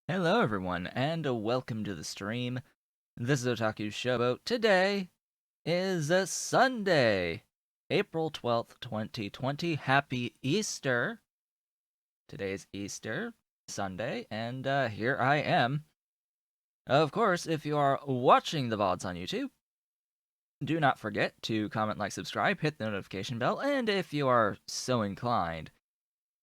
Hello everyone, and welcome to the stream. This is Otaku Showboat. Today is a Sunday, April 12th, 2020. Happy Easter! Today is Easter Sunday, and here I am. Of course, if you are watching the VODs on YouTube, do not forget to comment, like, subscribe, hit the notification bell, and if you are so inclined,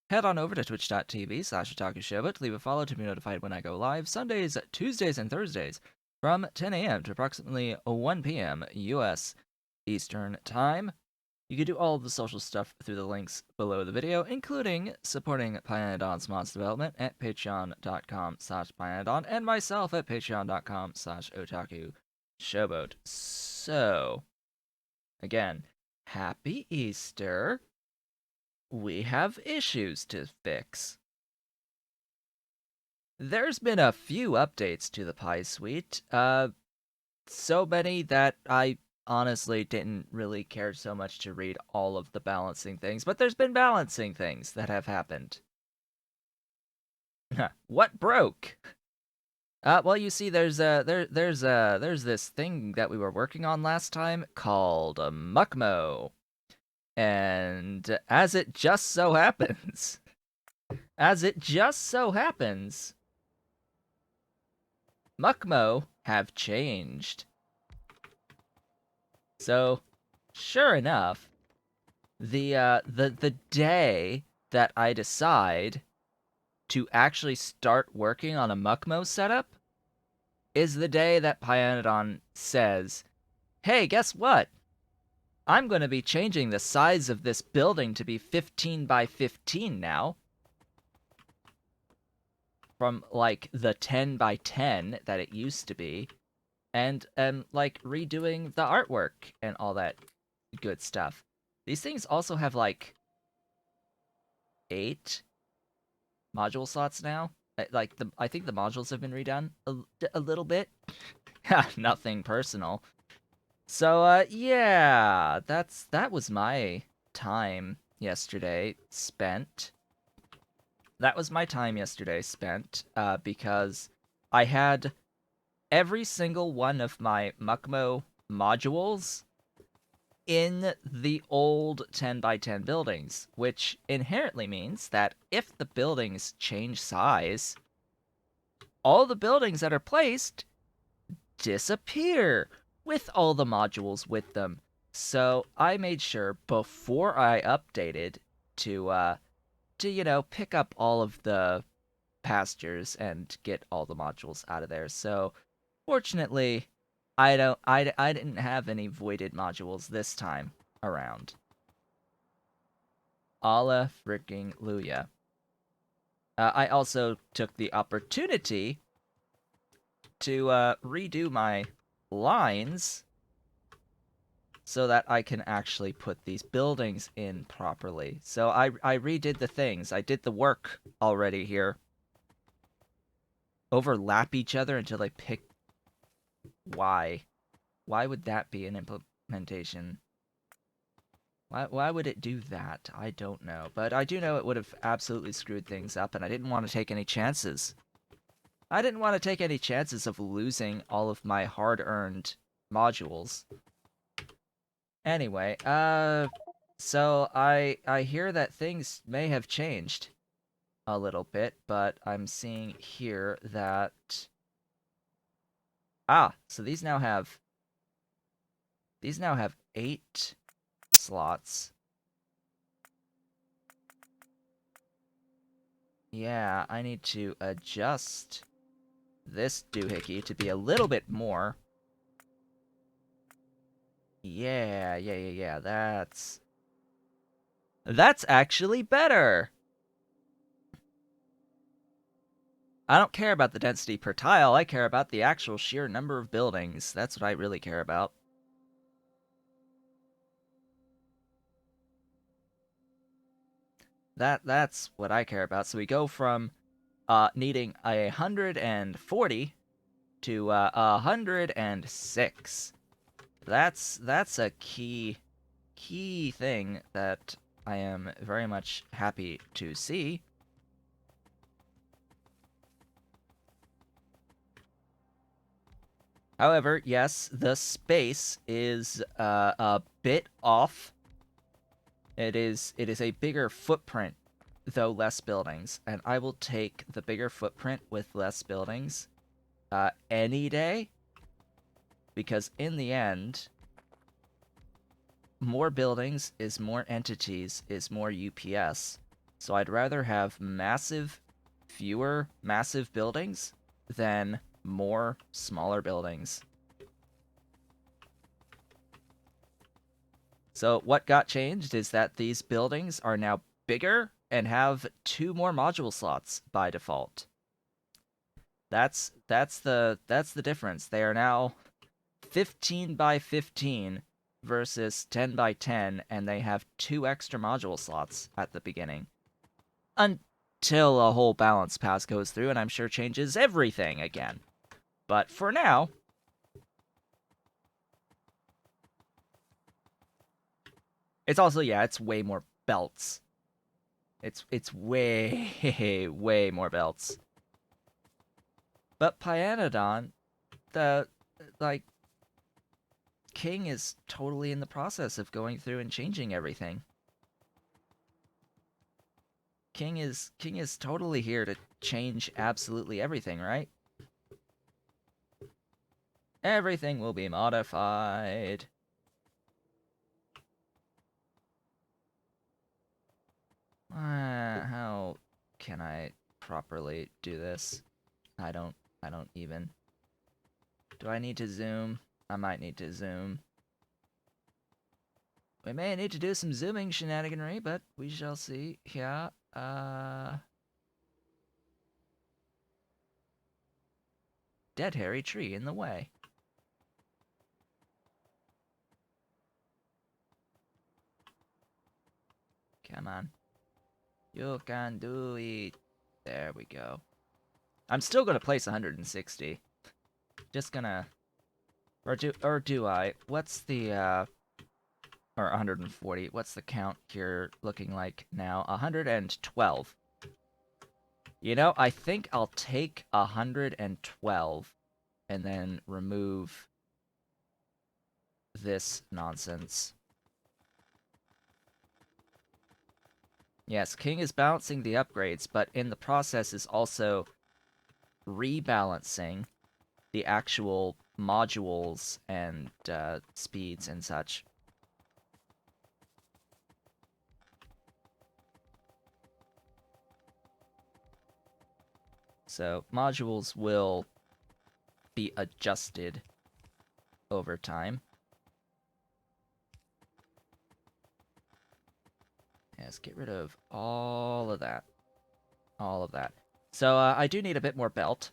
head on over to twitch.tv/otakushowboat to leave a follow to be notified when I go live Sundays, Tuesdays, and Thursdays from 10 a.m. to approximately 1 p.m. U.S. Eastern Time. You can do all of the social stuff through the links below the video, including supporting Pyanodon's mods development at patreon.com/Pyanodon and myself at patreon.com/otakushowboat. So, again, happy Easter. We have issues to fix. There's been a few updates to the Pi Suite, so many that I honestly didn't really care so much to read all of the balancing things, but there's been balancing things that have happened. What broke? Well, you see, there's this thing that we were working on last time called Mukmoux, and as it just so happens, Mukmoux have changed. So, sure enough, the day that I decide to actually start working on a Mukmoux setup is the day that Pyanodon says, "Hey, guess what? I'm going to be changing the size of this building to be 15 by 15 now." From, like, the 10 by 10 that it used to be. And, like, redoing the artwork and all that good stuff. These things also have, like, 8 module slots now. Like, I think the modules have been redone a little bit. Nothing personal. So, yeah, that was my time yesterday spent. Because I had every single one of my Mukmoux modules in the old 10 by 10 buildings, which inherently means that if the buildings change size, all the buildings that are placed disappear with all the modules with them. So I made sure before I updated to pick up all of the pastures and get all the modules out of there. So fortunately, I didn't have any voided modules this time around. Alla freaking Luya. I also took the opportunity to redo my lines so that I can actually put these buildings in properly. So I redid the things. I did the work already here. Overlap each other until they pick. Why? Why would that be an implementation? Why would it do that? I don't know. But I do know it would have absolutely screwed things up, and I didn't want to take any chances. I didn't want to take any chances of losing all of my hard-earned modules. Anyway, so I hear that things may have changed a little bit, but I'm seeing here that... so these now have 8 slots. Yeah, I need to adjust this doohickey to be a little bit more. Yeah, that's actually better! I don't care about the density per tile, I care about the actual sheer number of buildings. That's what I really care about. That's what I care about. So we go from needing 140 to 106. That's a key thing that I am very much happy to see. However, yes, the space is a bit off. It is a bigger footprint, though less buildings, and I will take the bigger footprint with less buildings any day, because in the end, more buildings is more entities is more UPS. So I'd rather have fewer massive buildings than more smaller buildings. So what got changed is that these buildings are now bigger and have 2 more module slots by default. That's the difference. They are now 15 by 15 versus 10 by 10, and they have 2 extra module slots at the beginning. Until a whole balance pass goes through, and I'm sure changes everything again. But for now, it's also, yeah, it's way more belts. It's way, way more belts. But Pyanodon, the, like, King is totally in the process of going through and changing everything. King is totally here to change absolutely everything, right? Everything will be modified. How can I properly do this? I don't even. Do I need to zoom? I might need to zoom. We may need to do some zooming shenaniganry, but we shall see. Yeah, dead hairy tree in the way. Come on. You can do it. There we go. I'm still gonna place 160. Just gonna... Or do I? What's the, or 140. What's the count here looking like now? 112. You know, I think I'll take 112 and then remove this nonsense. Yes, King is balancing the upgrades, but in the process is also rebalancing the actual modules and speeds and such. So modules will be adjusted over time. Yes, get rid of all of that. All of that. So I do need a bit more belt.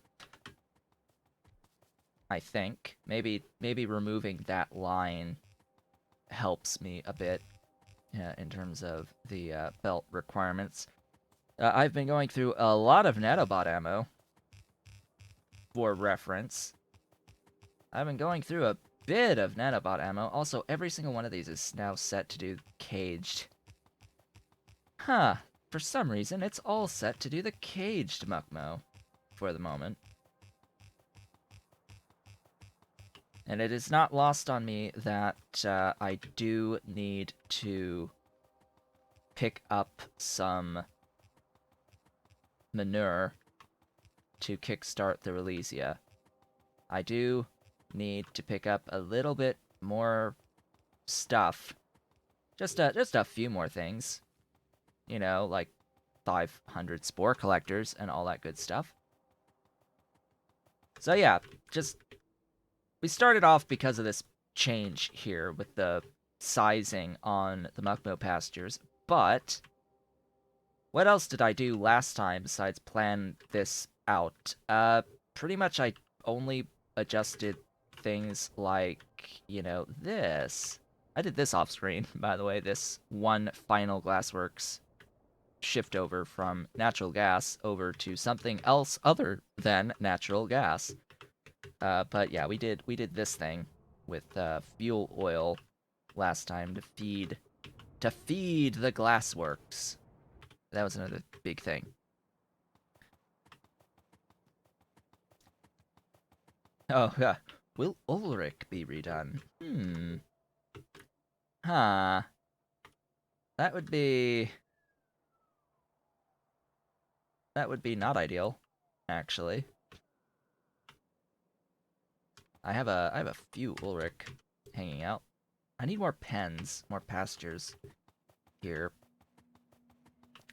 I think. Maybe removing that line helps me a bit in terms of the belt requirements. I've been going through a lot of nanobot ammo for reference. I've been going through a bit of nanobot ammo. Also, every single one of these is now set to do caged. Huh. For some reason, it's all set to do the caged Mukmoux for the moment. And it is not lost on me that I do need to pick up some manure to kickstart the Releasia. I do need to pick up a little bit more stuff. Just a few more things. You know, like 500 spore collectors and all that good stuff. So yeah, we started off because of this change here with the sizing on the Mukmoux pastures, but what else did I do last time besides plan this out? Pretty much I only adjusted things like, you know, this. I did this off screen, by the way, this one final Glassworks shift over from natural gas over to something else other than natural gas. But yeah, we did this thing with fuel oil last time to feed the Glassworks. That was another big thing. Oh yeah, Will Ulrich be redone? Huh. That would be... That would be not ideal, actually. I have a few Ulrich hanging out. I need more pens, more pastures here.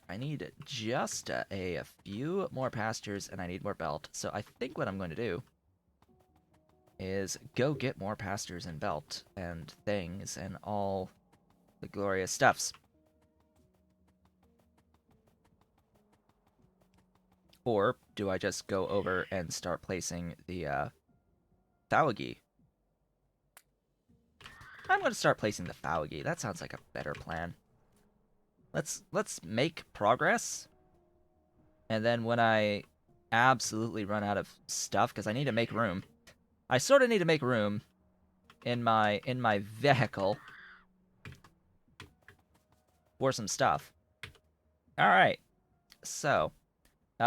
I need just a few more pastures, and I need more belt. So I think what I'm going to do is go get more pastures and belt and things and all the glorious stuffs. Or do I just go over and start placing the Thaugi? I'm going to start placing the Thaugi. That sounds like a better plan. Let's make progress. And then when I absolutely run out of stuff, because I need to make room. I sort of need to make room in my vehicle for some stuff. All right. So,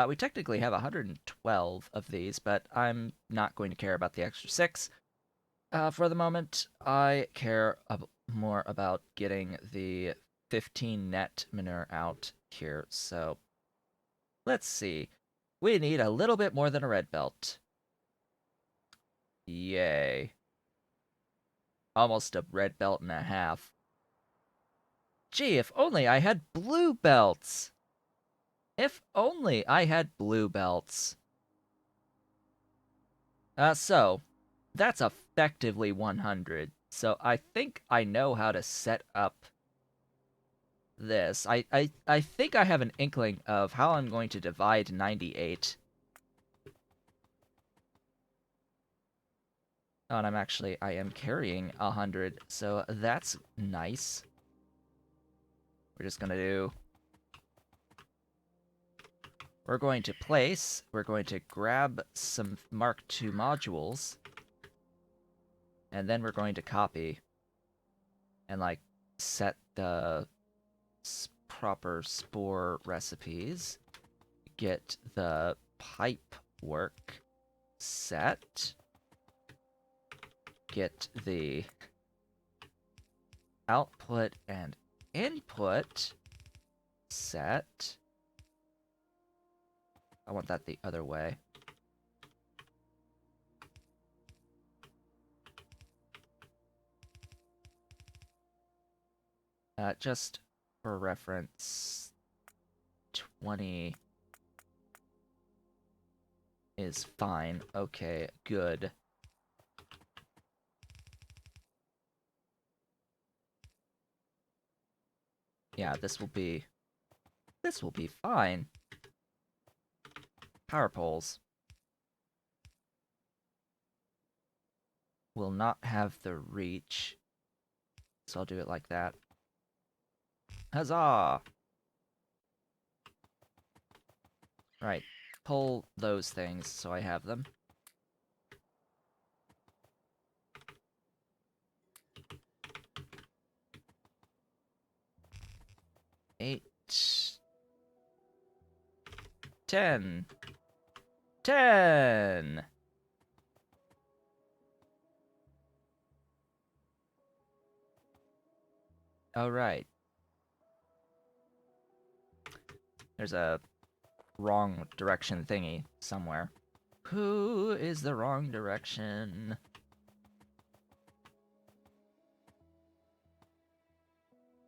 we technically have 112 of these, but I'm not going to care about the extra 6. For the moment, I care more about getting the 15 net manure out here. So, let's see. We need a little bit more than a red belt. Yay. Almost a red belt and a half. Gee, if only I had blue belts! If only I had blue belts. So, that's effectively 100. So I think I know how to set up this. I think I have an inkling of how I'm going to divide 98. Oh, and I am carrying 100, so that's nice. We're just gonna do... We're going to place, we're going to grab some Mark II modules, and then we're going to copy and, like, set the proper spore recipes, get the pipe work set, get the output and input set. I want that the other way. Just for reference, 20 is fine. Okay, good. Yeah, this will be fine. Power poles will not have the reach, so I'll do it like that. Huzzah! Right, pull those things so I have them. Eight, 10. 10! Alright. There's a wrong direction thingy somewhere. Who is the wrong direction?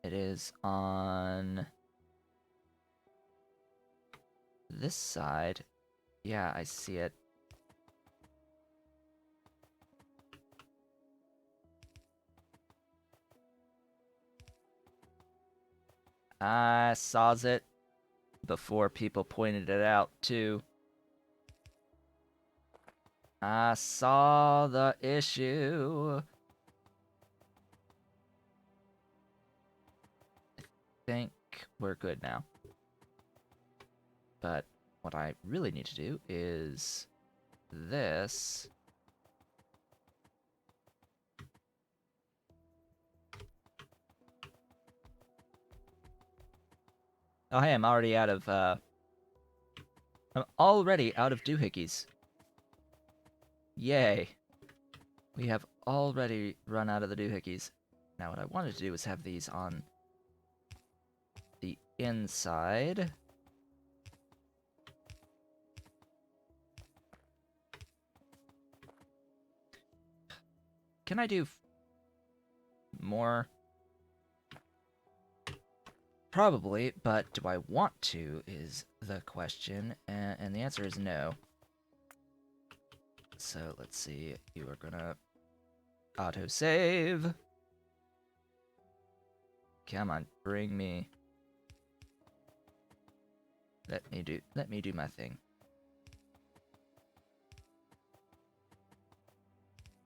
It is on this side. Yeah, I see it. I saws it before people pointed it out, too. I saw the issue. I think we're good now. But what I really need to do is this. Oh, hey, I'm already out of, I'm already out of doohickeys. Yay. We have already run out of the doohickeys. Now what I wanted to do is have these on the inside. Can I do more? Probably, but do I want to is the question, and the answer is no. So let's see, you are gonna autosave. Come on, bring me. Let me do my thing.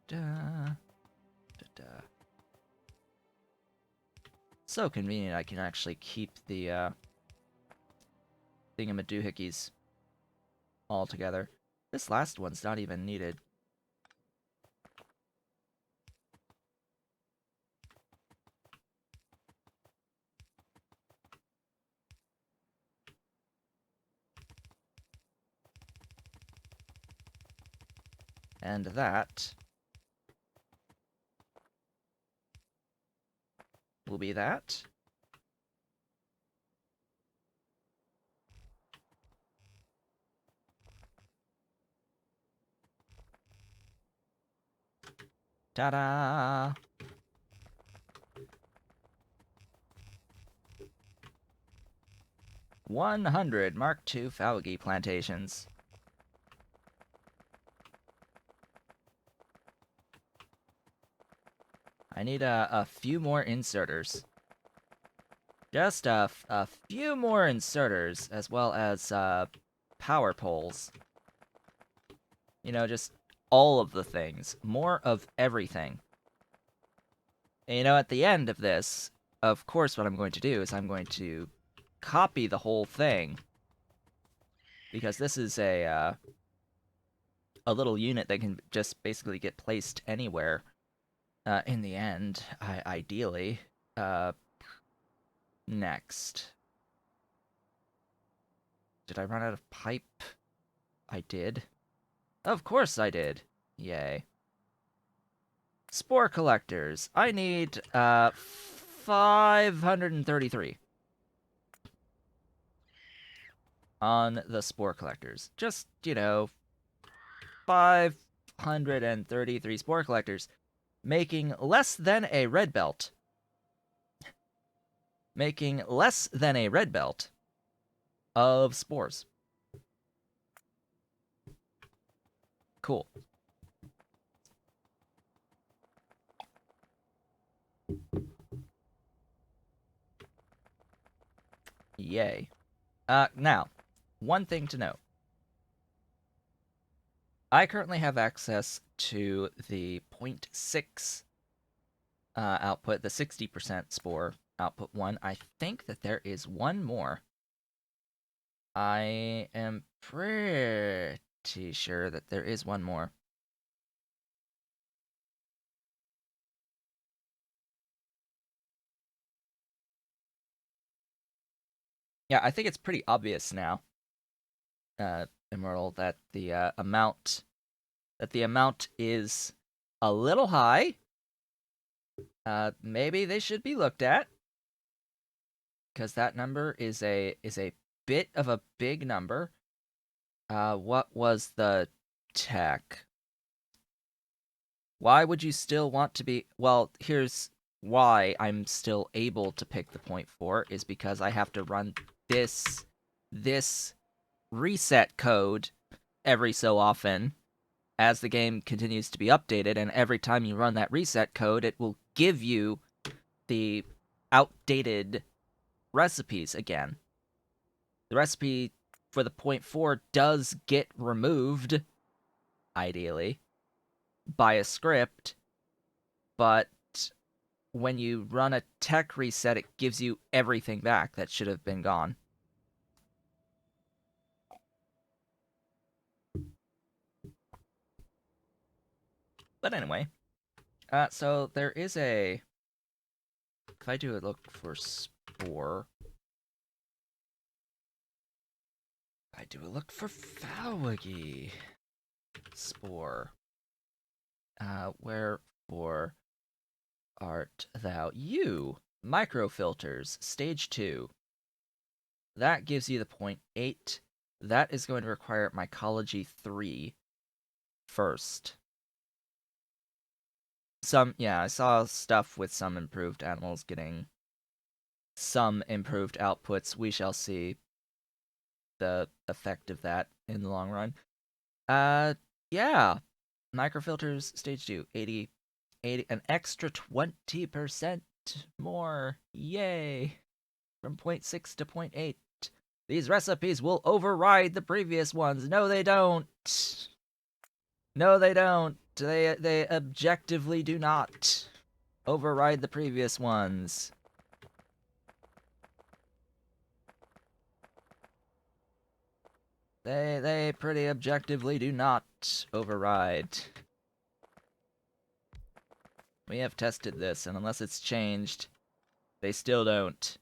Da, da, da. So convenient I can actually keep the thingamadoohickeys all together. This last one's not even needed. And that will be that. Ta-da! $100 Mark II Faugi plantations. I need a few more inserters. Just a few more inserters, as well as power poles. You know, just all of the things. More of everything. And, you know, at the end of this, of course what I'm going to do is I'm going to copy the whole thing. Because this is a little unit that can just basically get placed anywhere. In the end, ideally. Next. Did I run out of pipe? I did. Of course I did. Yay. Spore collectors. I need 533 on the spore collectors. Just, you know, 533 spore collectors, making less than a red belt. Making less than a red belt of spores. Cool. Yay. Now, one thing to note. I currently have access to the 0.6 output, the 60% spore output one. I think that there is one more. I am pretty sure that there is one more. Yeah, I think it's pretty obvious now, Immortal, that the amount is a little high. Maybe they should be looked at, because that number is a bit of a big number. What was the tech? Why would you still want to be... Well, here's why I'm still able to pick the 0.4, is because I have to run this reset code every so often as the game continues to be updated, and every time you run that reset code, it will give you the outdated recipes again. The recipe for the 0.4 does get removed, ideally, by a script, but when you run a tech reset, it gives you everything back that should have been gone. But anyway, so there is a... If I do a look for spore... I do a look for Faugi spore. Wherefore art thou? You! Microfilters, stage 2. That gives you the 0.8. That is going to require mycology 3 first. I saw stuff with some improved animals getting some improved outputs. We shall see the effect of that in the long run. Yeah. Microfilters, stage 2, 80, an extra 20% more. Yay. From 0.6 to 0.8. These recipes will override the previous ones. No, they don't. No, they don't. They objectively do not override the previous ones. They pretty objectively do not override. We have tested this, and unless it's changed, they still don't.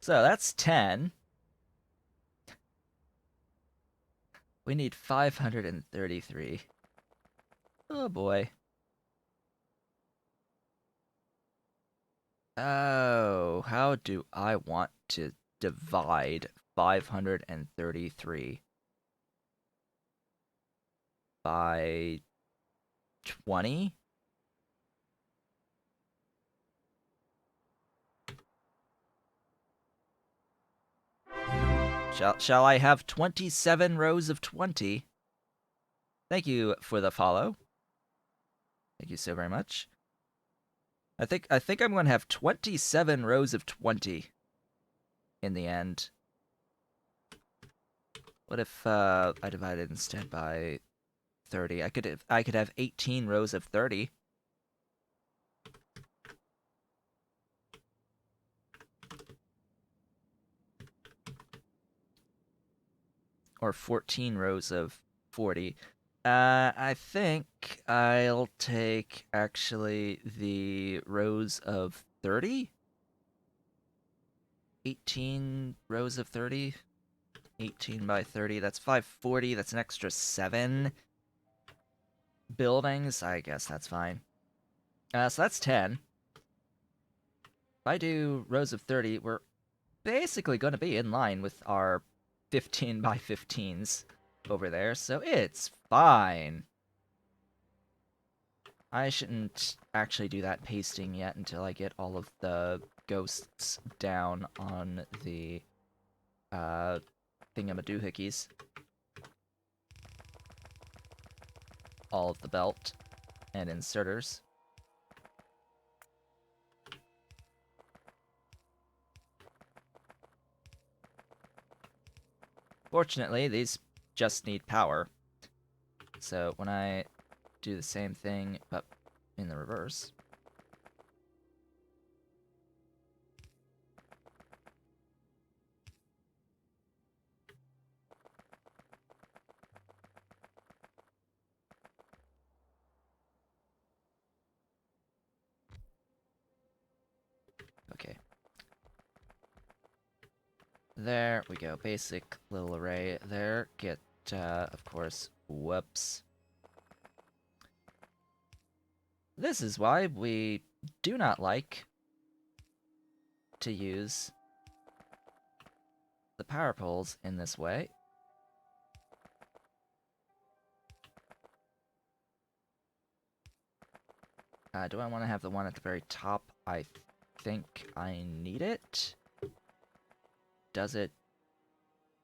So that's 10. We need 533. Oh boy. Oh, how do I want to divide 533 by 20? Shall I have 27 rows of 20? Thank you for the follow. Thank you so very much. I think I'm going to have 27 rows of 20 in the end. What if I divided instead by 30? I could have 18 rows of 30. Or 14 rows of 40. I think I'll take, actually, the rows of 30? 18 rows of 30? 18 by 30, that's 540, that's an extra 7 buildings. I guess that's fine. So that's 10. If I do rows of 30, we're basically going to be in line with our 15 by 15s over there, so it's fine. I shouldn't actually do that pasting yet until I get all of the ghosts down on the thingamadoohickeys. All of the belt and inserters. Fortunately, these just need power. So when I do the same thing, but in the reverse. Okay. There we go. Basic little array there. Get, of course, whoops. This is why we do not like to use the power poles in this way. Do I want to have the one at the very top? I think I need it. Does it?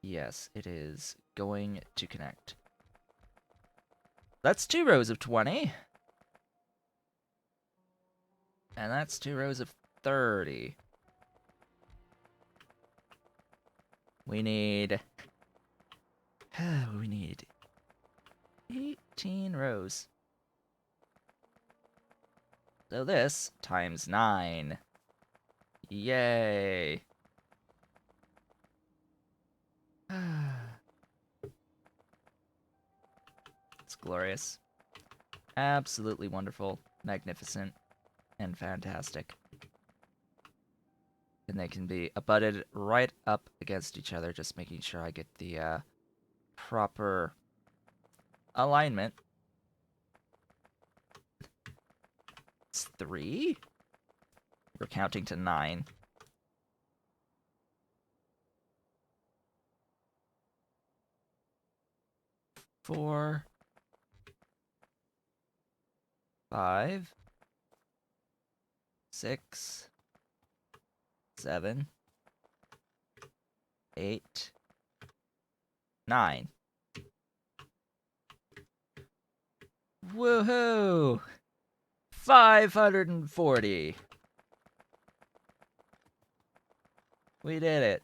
Yes, it is going to connect. That's 2 rows of 20. And that's 2 rows of 30. We need 18 rows. So this times 9. Yay. It's glorious. Absolutely wonderful. magnificent and fantastic. And they can be abutted right up against each other, just making sure I get the proper alignment. It's 3? We're counting to 9. Four, 5, 6, 7, 8, 9. Woohoo! 540. We did it.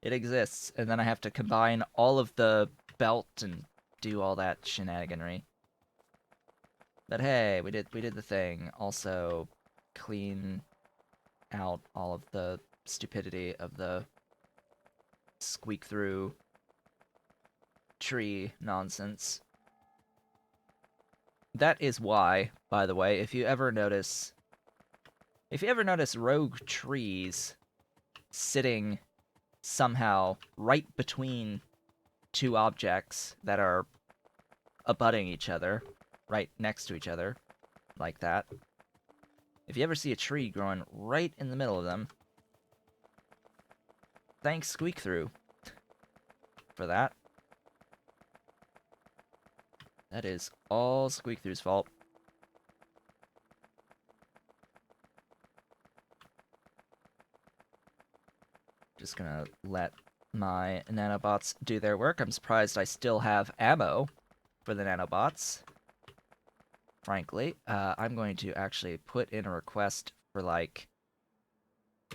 It exists, and then I have to combine all of the belt and do all that shenaniganry. But hey, we did the thing. Also, clean out all of the stupidity of the squeak through tree nonsense. That is why, by the way, if you ever notice rogue trees sitting somehow right between two objects that are abutting each other, right next to each other, like that. If you ever see a tree growing right in the middle of them, thanks Squeak Through for that. That is all Squeak Through's fault. Just gonna let my nanobots do their work. I'm surprised I still have ammo for the nanobots. Frankly, I'm going to actually put in a request for like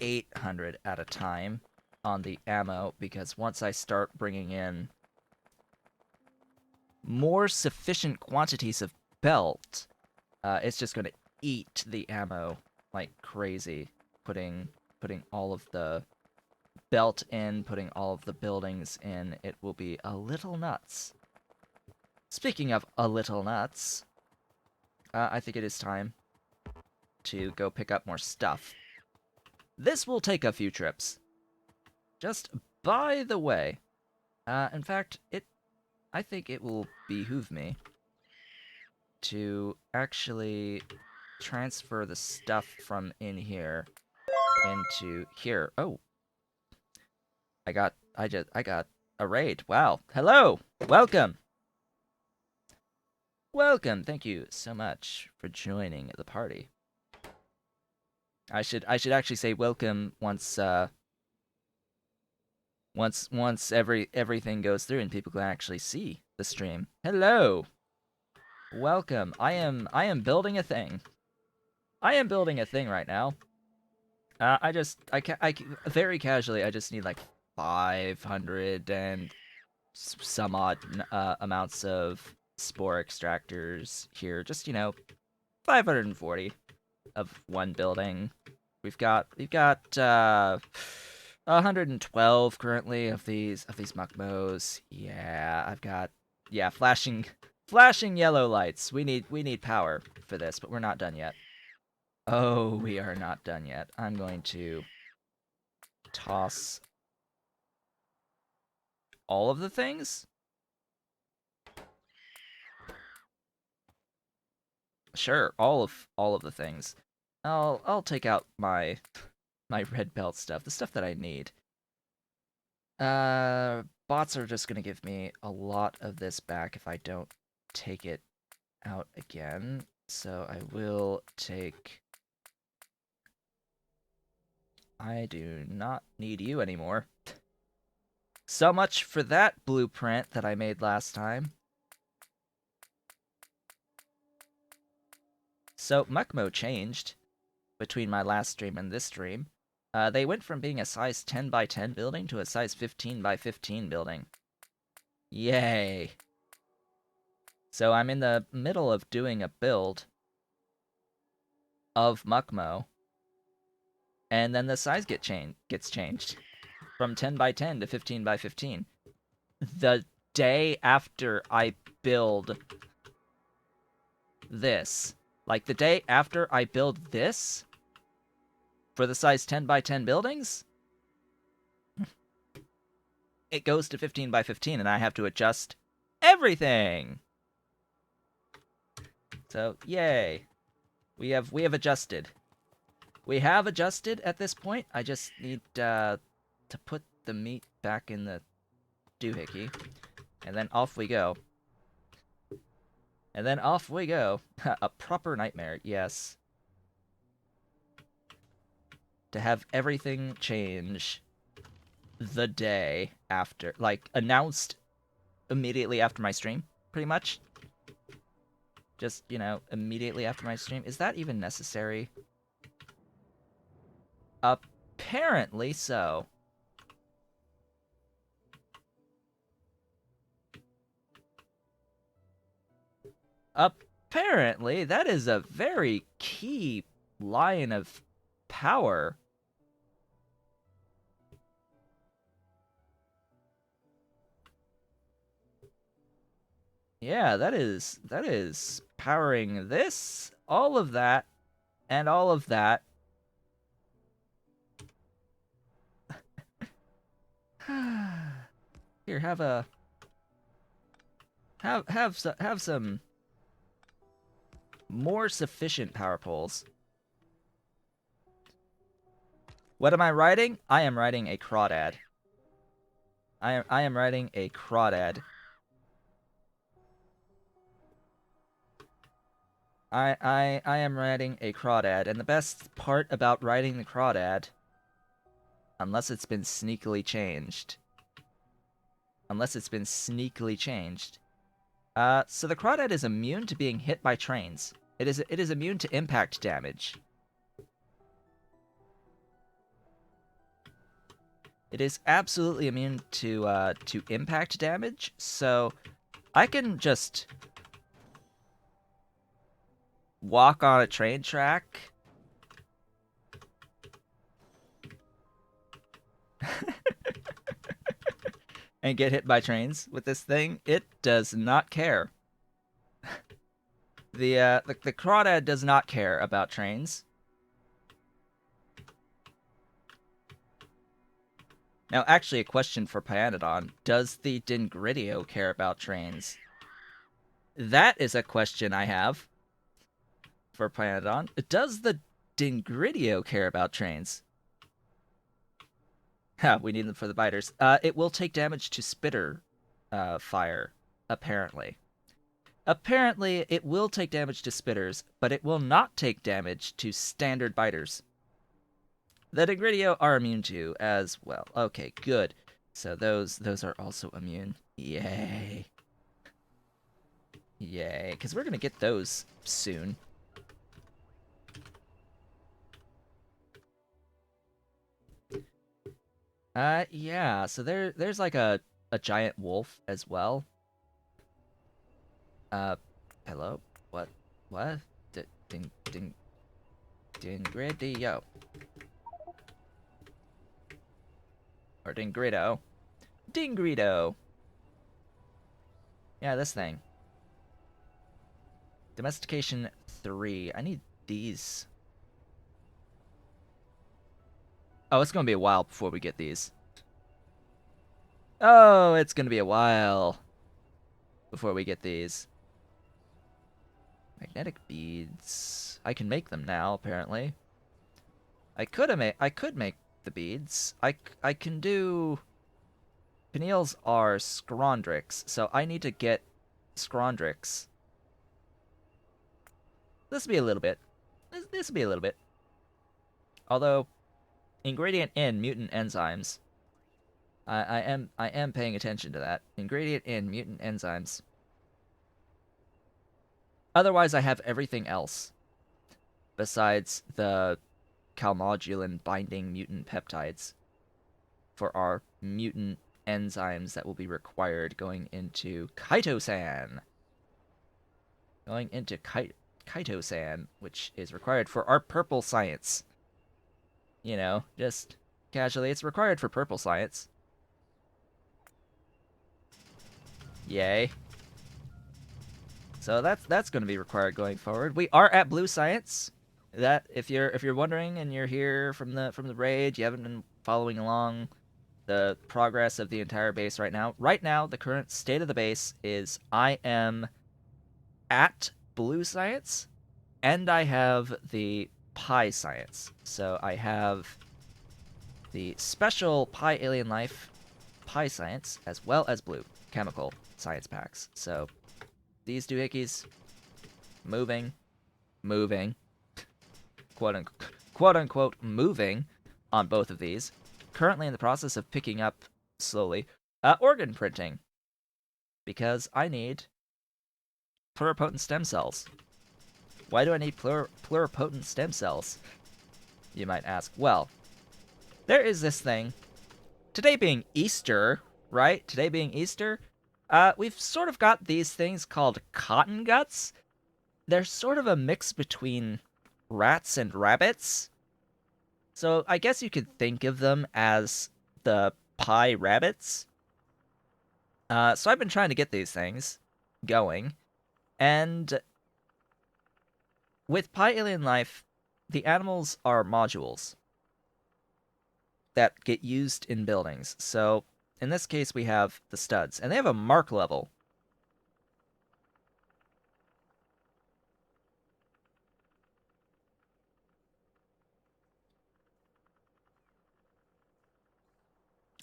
800 at a time on the ammo, because once I start bringing in more sufficient quantities of belt, it's just going to eat the ammo like crazy. Putting all of the belt in, putting all of the buildings in, it will be a little nuts. Speaking of a little nuts, I think it is time to go pick up more stuff. This will take a few trips. Just by the way, in fact, I think it will behoove me to actually transfer the stuff from in here into here. Oh, I got a raid. Wow. Hello. Welcome. Welcome. Thank you so much for joining the party. I should actually say welcome once everything goes through and people can actually see the stream. Hello. Welcome. I am building a thing. I am building a thing right now. I very casually, I just need like 500 and some odd amounts of spore extractors here. Just, 540 of one building. We've got 112 currently of these Mukmoux. Yeah, I've got flashing yellow lights. We need power for this, but we're not done yet. Oh, we are not done yet. I'm going to toss all of the things? Sure, all of the things. I'll take out my red belt stuff, the stuff that I need. Bots are just gonna give me a lot of this back if I don't take it out again. So I will take... I do not need you anymore. So much for that blueprint that I made last time. So Mukmoux changed between my last stream and this stream. They went from being a size 10 by 10 building to a size 15 by 15 building. Yay! So I'm in the middle of doing a build of Mukmoux, and then the size gets changed from 10 by 10 to 15 by 15. The day after I build this, like the day after I build this for the size 10 by 10 buildings, it goes to 15 by 15 and I have to adjust everything. So, yay. We have adjusted. We have adjusted at this point. I just need to put the meat back in the doohickey. And then off we go. And then off we go. A proper nightmare, yes. To have everything change the day after. Like, announced immediately after my stream, pretty much. Just, you know, immediately after my stream. Is that even necessary? Apparently so. Apparently, that is a very key line of power. Yeah, that is powering this, all of that, and all of that. Here, have some more sufficient power poles. What am I writing? I am writing a crawdad. I am writing a crawdad. I am writing a crawdad, and the best part about writing the crawdad, unless it's been sneakily changed. So the crawdad is immune to being hit by trains. It is immune to impact damage. It is absolutely immune to impact damage, so I can just walk on a train track and get hit by trains with this thing. It does not care. The crawdad does not care about trains. Now, actually, a question for Pyanodon. Does the Dingridio care about trains? That is a question I have for Pyanodon. Does the Dingridio care about trains? Ha, we need them for the biters. It will take damage to spitter fire, apparently. Apparently, it will take damage to spitters, but it will not take damage to standard biters. The Degridio are immune to as well. Okay, good. So those are also immune. Yay. Yay, because we're going to get those soon. Yeah, so there's like a giant wolf as well. Hello? What? Dingridio. Or Dingrido. Dingrido! Yeah, this thing. Domestication 3. I need these. Oh, it's gonna be a while before we get these. Oh, it's gonna be a while before we get these. Magnetic beads. I can make them now, apparently. I could make the beads. I can do... Pineals are Scrondrix, so I need to get Scrondrix. This will be a little bit. This will be a little bit. Although, ingredient in mutant enzymes. I am paying attention to that. Ingredient in mutant enzymes. Otherwise, I have everything else. Besides the calmodulin binding mutant peptides. For our mutant enzymes that will be required going into chitosan. Going into chitosan, which is required for our purple science. You know, just casually, it's required for purple science. Yay. So that's going to be required going forward. We are at blue science. That if you're wondering and you're here from the raid, you haven't been following along the progress of the entire base right now. Right now, the current state of the base is I am at blue science, and I have the pi science. So I have the special pi alien life pi science as well as blue chemical science packs. So these doohickeys moving, quote unquote moving on both of these. Currently in the process of picking up slowly organ printing because I need pluripotent stem cells. Why do I need pluripotent stem cells? You might ask. Well, there is this thing. Today being Easter, right? Today being Easter, we've sort of got these things called cotton guts. They're sort of a mix between rats and rabbits. So I guess you could think of them as the pie rabbits. So I've been trying to get these things going. And with Pi Alien Life, the animals are modules that get used in buildings. So in this case, we have the studs, and they have a mark level.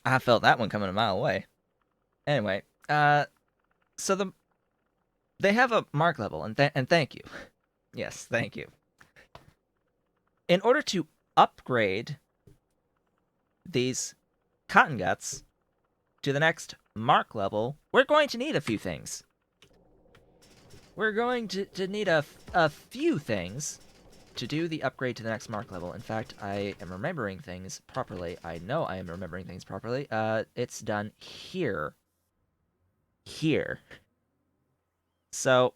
I felt that one coming a mile away. Anyway, so they have a mark level, and thank you. Yes, thank you. In order to upgrade these cotton guts to the next mark level, we're going to need a few things. We're going to need a few things to do the upgrade to the next mark level. In fact, I am remembering things properly. I know I am remembering things properly. It's done here. Here. So,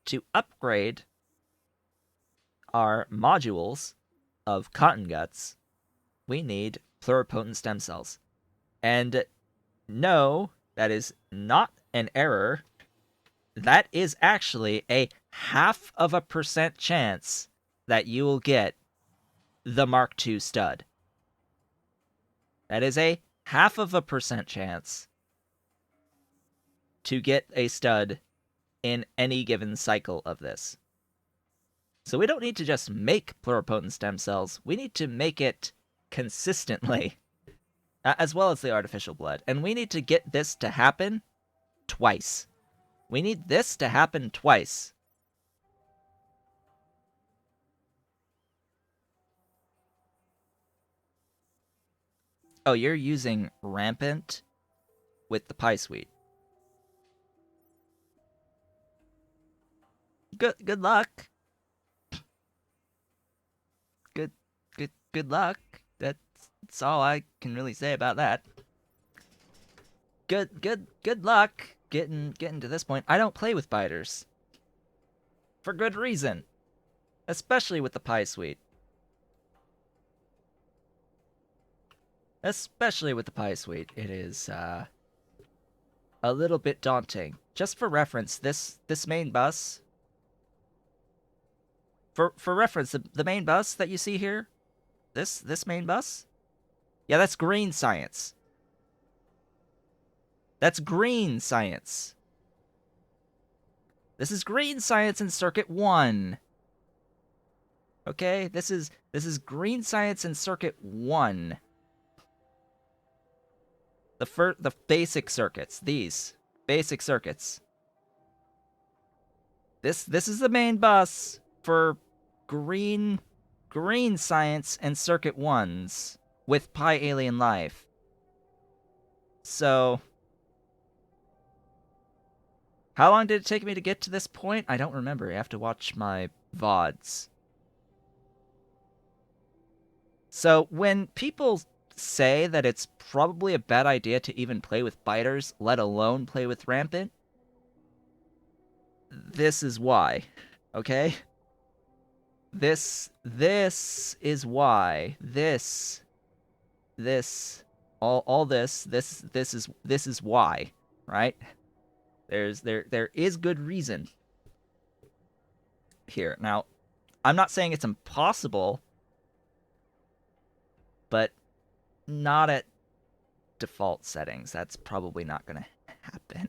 to upgrade our modules of cotton guts, we need pluripotent stem cells. And no, that is not an error. That is actually a 0.5% chance that you will get the Mark II stud. That is a 0.5% chance to get a stud in any given cycle of this. So we don't need to just make pluripotent stem cells, we need to make it consistently, as well as the artificial blood. And we need to get this to happen twice. We need this to happen twice. Oh, you're using Rampant with the Pie Suite. Good luck. Good luck. That's all I can really say about that. Good luck getting to this point. I don't play with biters. For good reason. Especially with the Pie Suite. Especially with the Pie Suite. It is a little bit daunting. Just for reference, this main bus. For reference, the main bus that you see here, this main bus, yeah, that's green science. That's green science. This is green science in Circuit 1. Okay, this is green science in Circuit 1. The basic circuits, these basic circuits. This is the main bus for green science and Circuit 1s with Pi Alien Life. So, how long did it take me to get to this point? I don't remember. I have to watch my VODs. So, when people say that it's probably a bad idea to even play with biters, let alone play with Rampant, this is why. Okay? This is why. All this is why, right? There is good reason here. Now, I'm not saying it's impossible, but not at default settings. That's probably not going to happen.